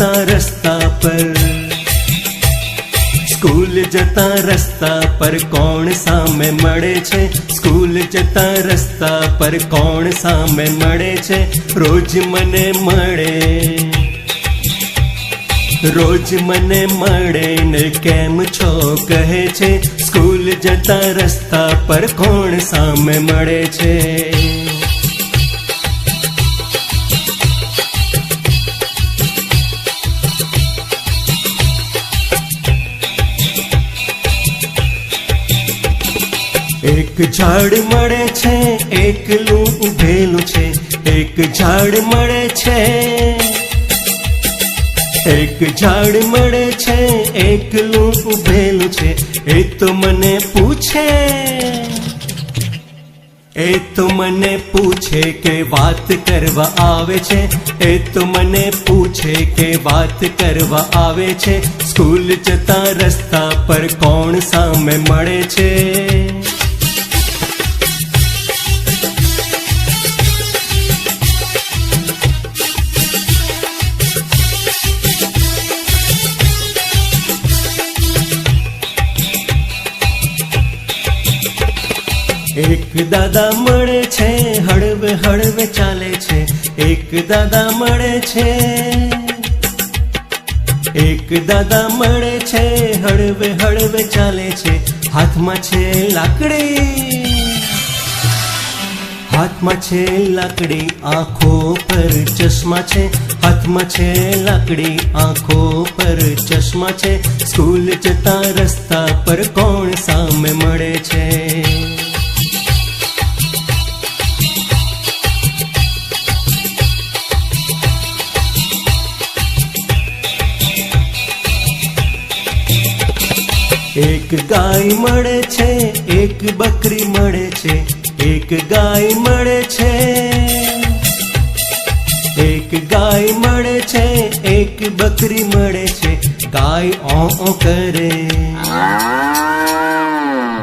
જતા રસ્તા પર, સ્કૂલ જતા રસ્તા પર કોણ સામે મળે છે? સ્કૂલ જતા રસ્તા પર કોણ સામે મળે છે? રોજ મને મળે, રોજ મને મળે ને કેમ છો કહે છે? સ્કૂલ જતા રસ્તા પર કોણ સામે મળે છે? એક ઝાડ મળે છે, એકલું ઊભેલું છે. એક ઝાડ મળે છે, એક ઝાડ મળે છે, એકલું ઊભેલું છે. એ તો મને પૂછે, એ તો મને પૂછે કે વાત કરવા આવે છે. એ તો મને પૂછે કે વાત કરવા આવે છે. સ્કૂલ જતા રસ્તા પર કોણ સામે મળે છે? એક દાદા મળે છે, હળવે હળવે ચાલે છે. એક દાદા મળે છે, એક દાદા મળે છે, હળવે હળવે ચાલે છે. હાથમાં છે લાકડી, હાથમાં છે લાકડી, આંખો પર ચશ્મા છે. હાથમાં છે લાકડી, આંખો પર ચશ્મા છે. સ્કૂલ જતા રસ્તા પર કોણ સામે મળે છે? એક ગાય મળે છે, એક બકરી મળે છે. એક ગાય મળે છે, એક ગાય મળે છે, એક બકરી મળે છે. ગાય ઓ કરે,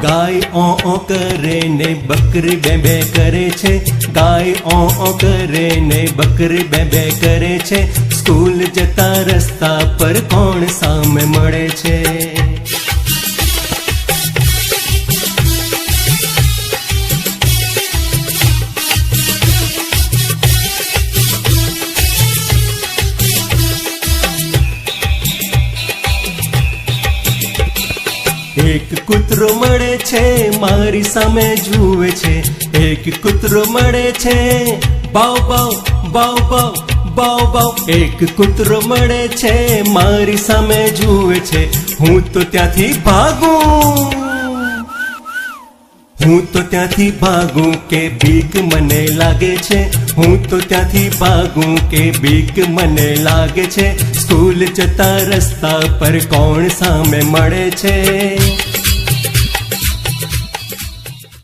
ગાય ઓ કરે ને બકરી બે બે કરે છે. ગાય ઓ કરે ને બકરી બે બે કરે છે. સ્કૂલ જતા રસ્તા પર કોણ સામે મળે છે? એક કૂતરો મળે છે, મારી સામે જુએ છે. એક કૂતરો મળે છે, બાવ બાવ બાવ બાવ બાવ બાવ. એક કૂતરો મળે છે, મારી સામે જુએ છે. હું તો ત્યાંથી ભાગું, હું તો ત્યાંથી ભાગું કે બીક મને લાગે છે. હું તો ત્યાંથી ભાગું કે બીક મને લાગે છે. સ્કૂલ જતા રસ્તા પર કોણ સામે મળે છે?